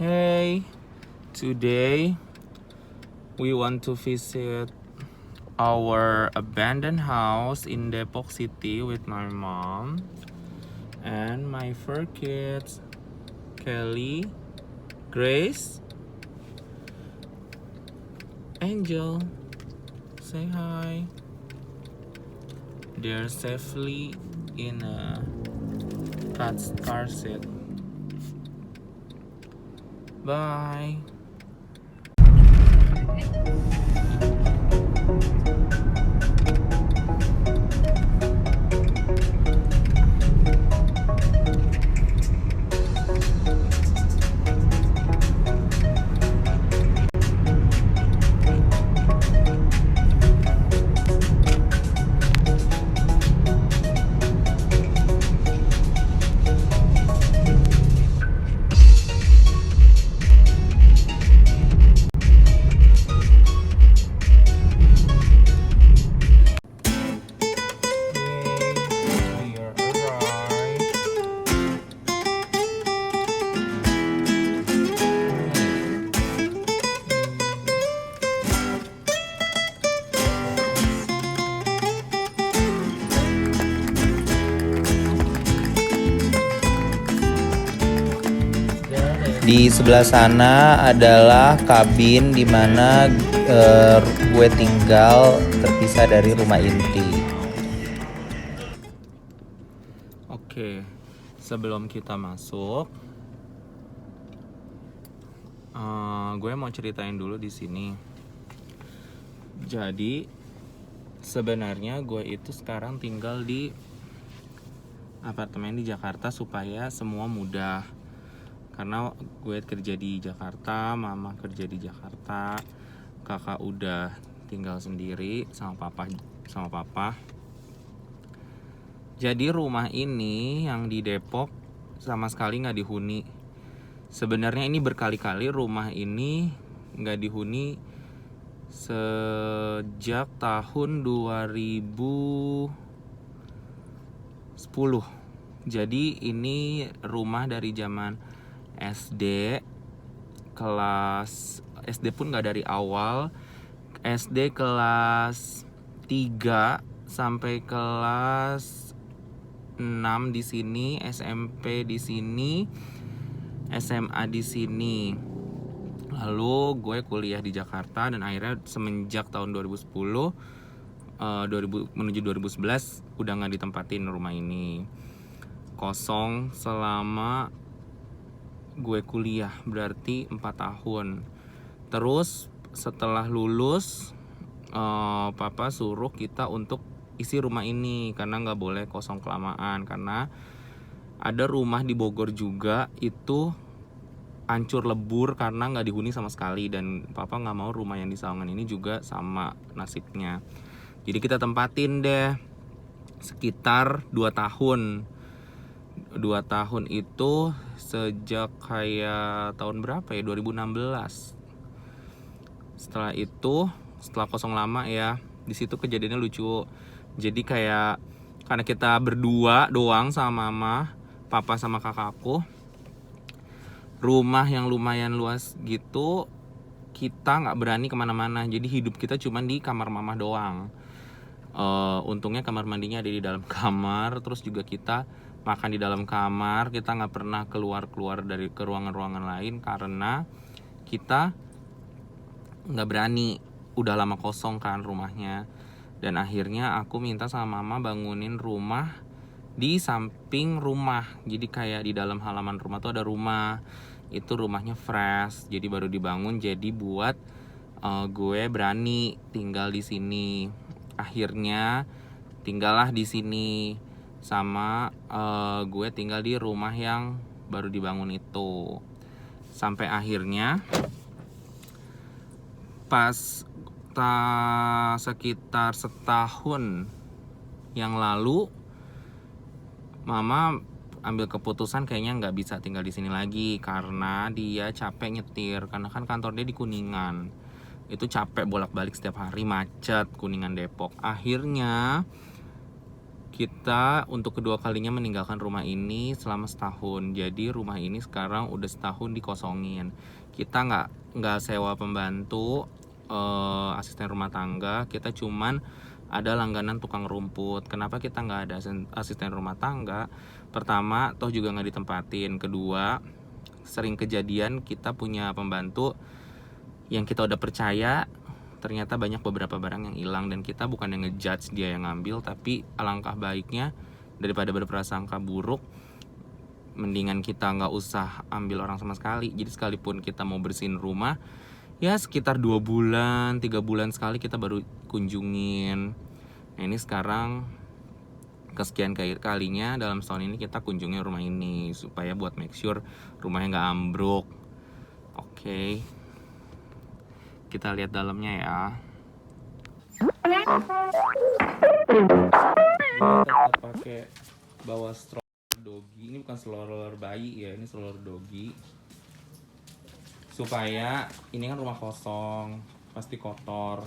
Hey, today we want to visit our abandoned house in Depok City with my mom and my four kids, Kelly, Grace, Angel. Say hi. They're safely in a car seat. Bye. Yay, we are arrived. Di sebelah sana adalah kabin di mana gue tinggal terpisah dari rumah inti. Oke, sebelum kita masuk, gue mau ceritain dulu di sini. Jadi sebenarnya gue itu sekarang tinggal di apartemen di Jakarta supaya semua mudah. Karena gue kerja di Jakarta, mama kerja di Jakarta, kakak udah tinggal sendiri sama papa. Jadi rumah ini yang di Depok sama sekali nggak dihuni. Sebenarnya ini berkali-kali rumah ini nggak dihuni sejak tahun 2010. Jadi ini rumah dari zaman SD, kelas SD pun nggak dari awal, SD kelas 3 sampai kelas 6 di sini, SMP di sini, SMA di sini. Lalu gue kuliah di Jakarta dan akhirnya semenjak tahun 2010 menuju 2011 udah nggak ditempatin rumah ini. Kosong selama gue kuliah, berarti 4 tahun. Terus setelah lulus papa suruh kita untuk isi rumah ini karena nggak boleh kosong kelamaan, karena ada rumah di Bogor juga itu hancur lebur karena nggak dihuni sama sekali, dan papa nggak mau rumah yang di Sawangan ini juga sama nasibnya. Jadi kita tempatin deh sekitar 2 tahun. 2 tahun itu sejak kayak tahun berapa ya, 2016. Setelah itu, setelah kosong lama ya, di situ kejadiannya lucu. Jadi kayak karena kita berdua doang sama mama, papa sama kakakku, rumah yang lumayan luas gitu, kita nggak berani kemana-mana. Jadi hidup kita cuma di kamar mama doang. Untungnya kamar mandinya ada di dalam kamar, terus juga kita makan di dalam kamar. Kita nggak pernah keluar dari ke ruangan-ruangan lain karena kita nggak berani, udah lama kosong kan rumahnya. Dan akhirnya aku minta sama mama bangunin rumah di samping rumah. Jadi kayak di dalam halaman rumah tuh ada rumah, itu rumahnya fresh, jadi baru dibangun. Jadi buat gue berani tinggal di sini. Akhirnya tinggallah di sini sama gue tinggal di rumah yang baru dibangun itu. Sampai akhirnya pas sekitar setahun yang lalu mama ambil keputusan kayaknya nggak bisa tinggal di sini lagi karena dia capek nyetir, karena kan kantor dia di Kuningan. Itu capek bolak-balik setiap hari, macet Kuningan Depok. Akhirnya Kita untuk kedua kalinya meninggalkan rumah ini selama setahun. Jadi rumah ini sekarang udah setahun dikosongin. Kita nggak sewa pembantu, asisten rumah tangga. Kita cuman ada langganan tukang rumput. Kenapa kita nggak ada asisten rumah tangga? Pertama, toh juga nggak ditempatin. Kedua, sering kejadian kita punya pembantu yang kita udah percaya, ternyata banyak beberapa barang yang hilang, dan kita bukan yang ngejudge dia yang ngambil, tapi alangkah baiknya daripada berprasangka buruk, mendingan kita nggak usah ambil orang sama sekali. Jadi sekalipun kita mau bersihin rumah, ya sekitar 2 bulan 3 bulan sekali kita baru kunjungin. Nah ini sekarang kesekian kalinya dalam setahun ini kita kunjungi rumah ini, supaya buat make sure rumahnya nggak ambruk. Oke, kita lihat dalamnya ya. Ini tetap pakai bawa stroller doggy. Ini bukan stroller bayi ya, ini stroller doggy. Supaya ini kan rumah kosong, pasti kotor.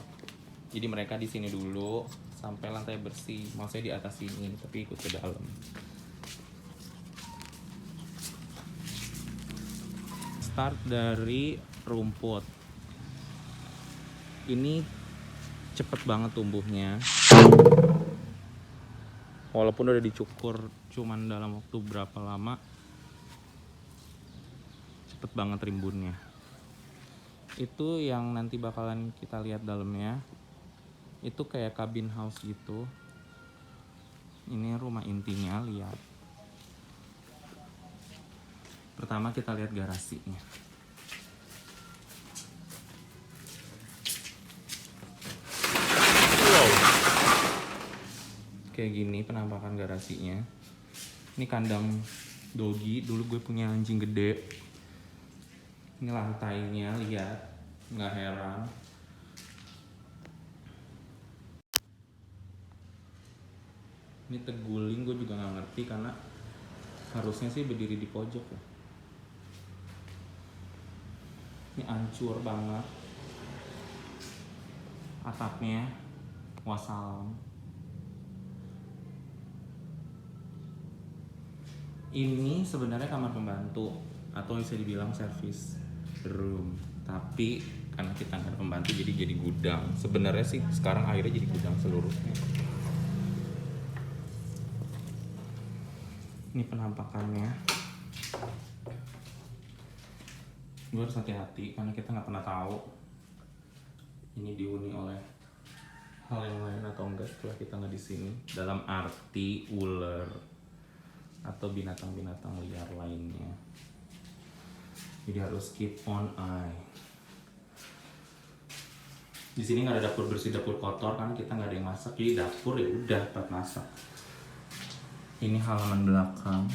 Jadi mereka di sini dulu sampai lantai bersih. Maksudnya di atas sini, tapi ikut ke dalam. Start dari rumput. Ini cepet banget tumbuhnya, walaupun udah dicukur cuman dalam waktu berapa lama, cepet banget rimbunnya. Itu yang nanti bakalan kita lihat dalamnya. Itu kayak cabin house gitu. Ini rumah intinya, lihat. Pertama kita lihat garasinya. Kayak gini penampakan garasinya. Ini kandang doggy, dulu gue punya anjing gede. Ini lantainya, lihat, nggak heran. Ini teguling, gue juga nggak ngerti karena harusnya sih berdiri di pojok ya. Ini hancur banget atapnya, wassalam. Ini sebenarnya kamar pembantu atau bisa dibilang service room, tapi karena kita nggak ada pembantu jadi gudang. Sebenarnya sih sekarang akhirnya jadi gudang seluruhnya. Ini penampakannya. Gue harus hati-hati karena kita nggak pernah tahu ini dihuni oleh hal yang lain atau enggak setelah kita nggak di sini. Dalam arti ular atau binatang-binatang liar lainnya. Jadi harus keep on eye. Di sini nggak ada dapur bersih, dapur kotor kan kita nggak ada yang masak. Jadi dapur ya udah tempat masak. Ini halaman belakang.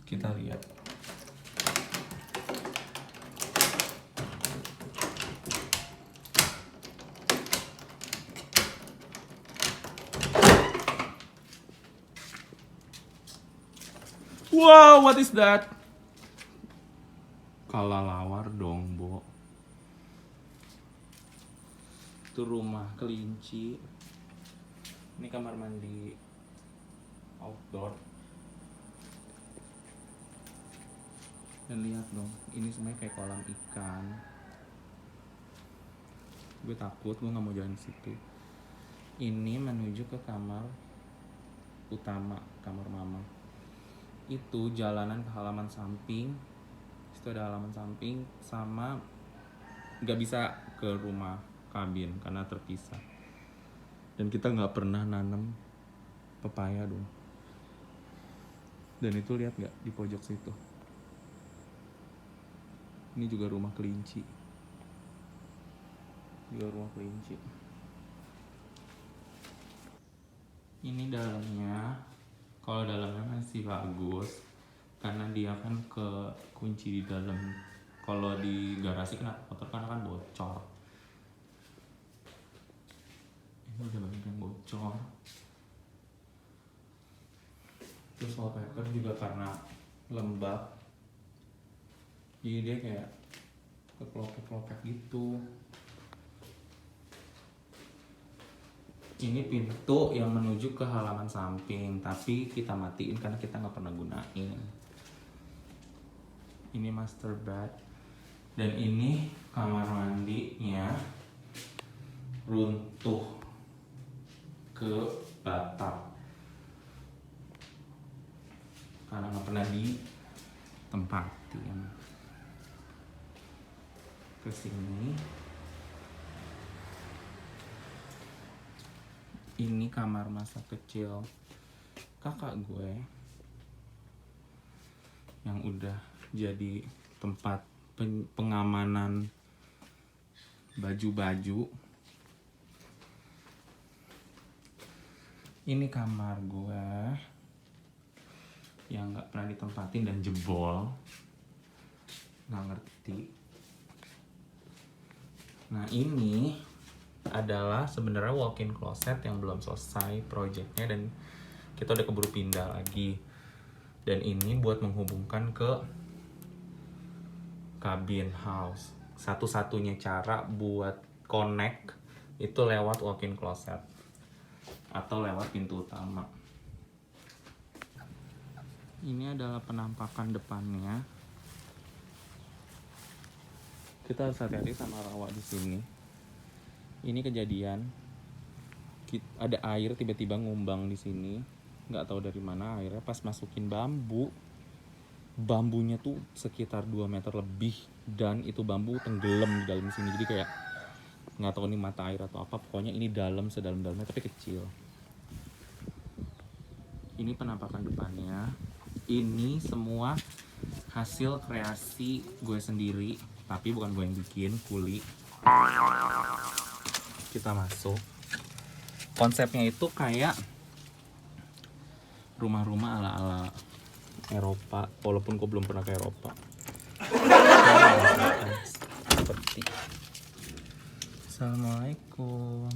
Kita lihat. Wow, what is that? Kalalawar dong, Bo. Itu rumah kelinci. Ini kamar mandi outdoor. Dan lihat dong, ini semuanya kayak kolam ikan. Gue takut, gue nggak mau jalan situ. Ini menuju ke kamar utama, kamar mama. Itu jalanan ke halaman samping. Situ ada halaman samping sama nggak bisa ke rumah kabin karena terpisah. Dan kita nggak pernah nanam pepaya dong. Dan itu lihat nggak di pojok situ. Ini juga rumah kelinci. Juga rumah kelinci. Ini dalamnya. Kalau dalamnya masih bagus karena dia kan ke kunci di dalam. Kalau di garasi kena kotor karena kan bocor. Ini udah banyak yang bocor. Terus wallpaper juga karena lembab, jadi dia kayak kekelopek-kelopek gitu. Ini pintu yang menuju ke halaman samping, tapi kita matiin karena kita nggak pernah gunain. Ini master bed, dan ini kamar mandinya runtuh ke batap karena nggak pernah ditempatin. Kesini. Ini kamar masa kecil kakak gue yang udah jadi tempat pengamanan baju-baju. Ini kamar gue yang nggak pernah ditempatin dan jebol, nggak ngerti. Nah ini adalah sebenarnya walk-in closet yang belum selesai projectnya dan kita udah keburu pindah lagi. Dan ini buat menghubungkan ke cabin house. Satu-satunya cara buat connect itu lewat walk-in closet atau lewat pintu utama. Ini adalah penampakan depannya. Kita harus hati-hati sama rawa di sini. Ini kejadian ada air tiba-tiba ngumbang di sini, nggak tahu dari mana airnya. Pas masukin bambunya tuh sekitar 2 meter lebih, dan itu bambu tenggelam di dalam sini. Jadi kayak nggak tahu ini mata air atau apa, pokoknya ini dalam sedalam-dalamnya tapi kecil. Ini penampakan depannya. Ini semua hasil kreasi gue sendiri, tapi bukan gue yang bikin, kuli. Kita masuk. Konsepnya itu kayak rumah-rumah ala-ala Eropa, walaupun gue belum pernah ke Eropa. Seperti. Assalamualaikum.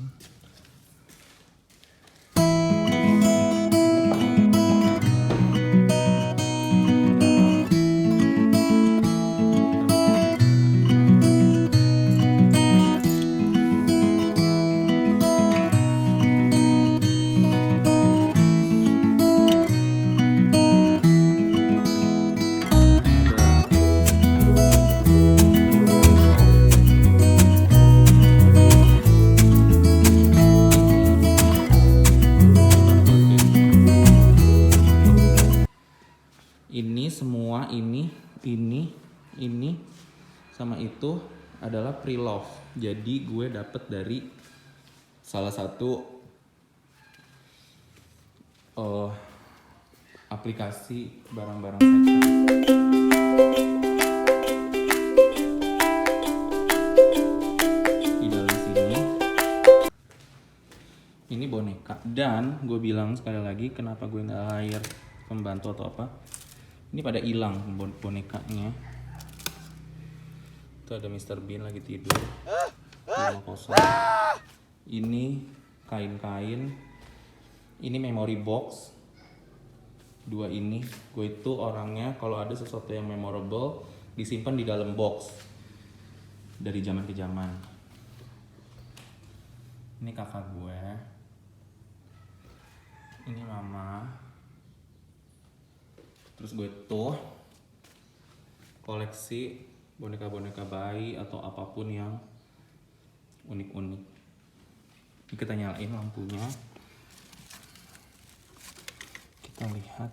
Ini semua ini sama itu adalah pre-love. Jadi gue dapet dari salah satu aplikasi barang-barang second. Di dalam sini ini boneka, dan gue bilang sekali lagi kenapa gue nggak hire pembantu atau apa. Ini pada hilang bonekanya. Itu ada Mr. Bean lagi tidur. Rumah kosong. Ini kain-kain. Ini memory box. Dua ini. Gue itu orangnya kalau ada sesuatu yang memorable disimpan di dalam box. Dari zaman ke zaman. Ini kakak gue. Ini mama. Terus gue tuh koleksi boneka-boneka bayi atau apapun yang unik-unik. Ini kita nyalain lampunya. Kita lihat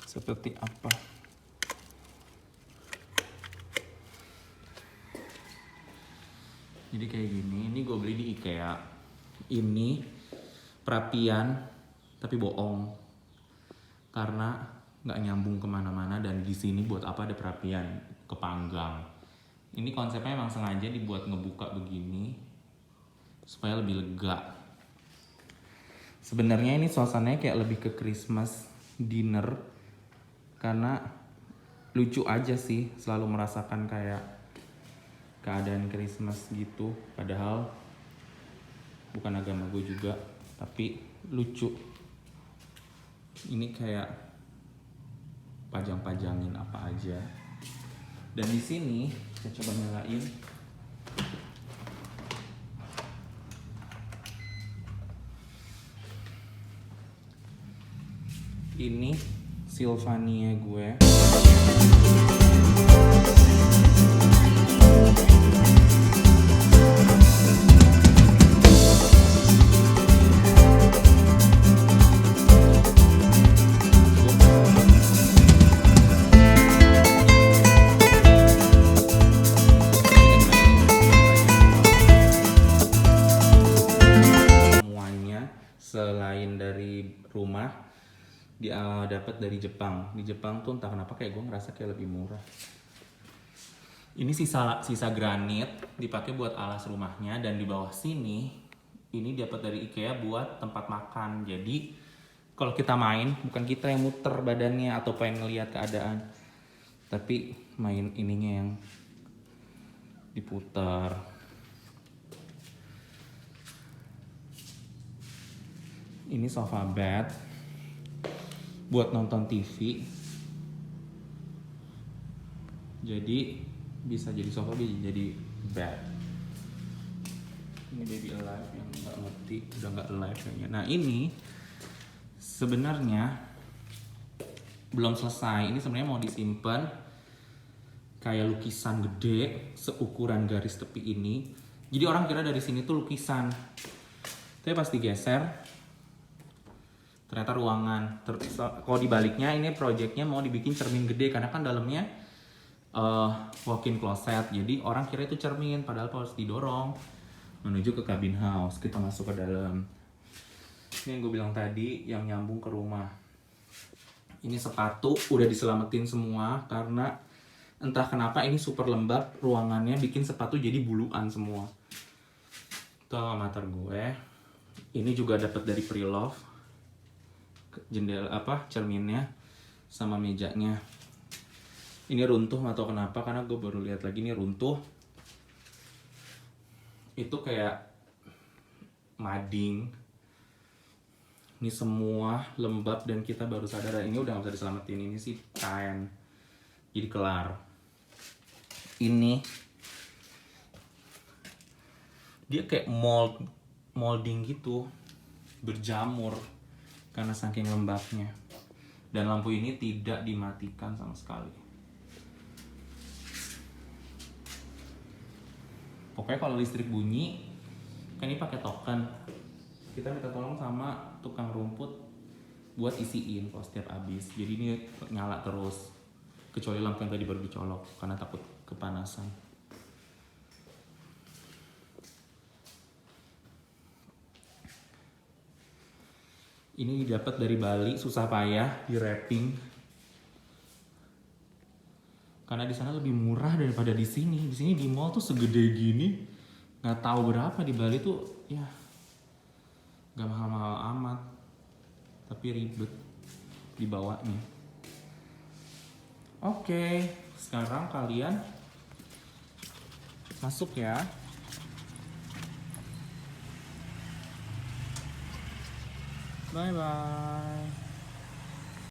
seperti apa. Jadi kayak gini. Ini gue beli di IKEA. Ini perapian tapi bohong, karena nggak nyambung kemana-mana, dan di sini buat apa ada perapian ke panggang. Ini konsepnya emang sengaja dibuat ngebuka begini supaya lebih lega. Sebenarnya ini suasananya kayak lebih ke Christmas dinner, karena lucu aja sih, selalu merasakan kayak keadaan Christmas gitu. Padahal bukan agama gue juga, tapi lucu. Ini kayak pajang-pajangin apa aja. Dan di sini saya coba nyalain. Ini Sylvania gue. Semuanya selain dari rumah dia dapat dari Jepang. Di Jepang tuh entah kenapa kayak gue ngerasa kayak lebih murah. Ini sisa granit dipakai buat alas rumahnya, dan di bawah sini ini dapat dari IKEA buat tempat makan. Jadi kalau kita main, bukan kita yang muter badannya atau pengen ngeliat keadaan, tapi main ininya yang diputar. Ini sofa bed buat nonton TV. Jadi bisa jadi sofa, bisa jadi bed. Ini baby alive yang nggak ngerti, udah nggak alive kayaknya. Nah ini sebenarnya belum selesai. Ini sebenarnya mau disimpan kayak lukisan gede seukuran garis tepi ini. Jadi orang kira dari sini tuh lukisan. Tapi pas digeser ternyata ruangan. Kalau dibaliknya ini projectnya mau dibikin cermin gede karena kan dalamnya walk-in closet. Jadi orang kira itu cermin, padahal harus didorong menuju ke cabin house. Kita masuk ke dalam. Ini yang gue bilang tadi, yang nyambung ke rumah. Ini sepatu udah diselamatin semua karena entah kenapa ini super lembab, ruangannya bikin sepatu jadi buluan semua. Itu alamater gue. Ini juga dapat dari Pre-Love. Jendela cerminnya sama mejanya. Ini runtuh atau kenapa, karena gue baru lihat lagi ini runtuh. Itu kayak mading. Ini semua lembab dan kita baru sadar ini udah gak bisa diselamatin. Ini sih kain, jadi kelar. Ini dia kayak molding gitu, berjamur karena saking lembabnya. Dan lampu ini tidak dimatikan sama sekali. Pokoknya kalau listrik bunyi, kan ini pakai token. Kita minta tolong sama tukang rumput buat isiin kalau setiap habis. Jadi ini nyala terus. Kecuali lampu yang tadi baru dicolok karena takut kepanasan. Ini dapat dari Bali, susah payah di wrapping. Karena di sana lebih murah daripada di sini. Di sini di mall tuh segede gini, nggak tahu berapa. Di Bali tuh ya nggak mahal-mahal amat, tapi ribet dibawanya. Oke, sekarang kalian masuk ya. Bye bye.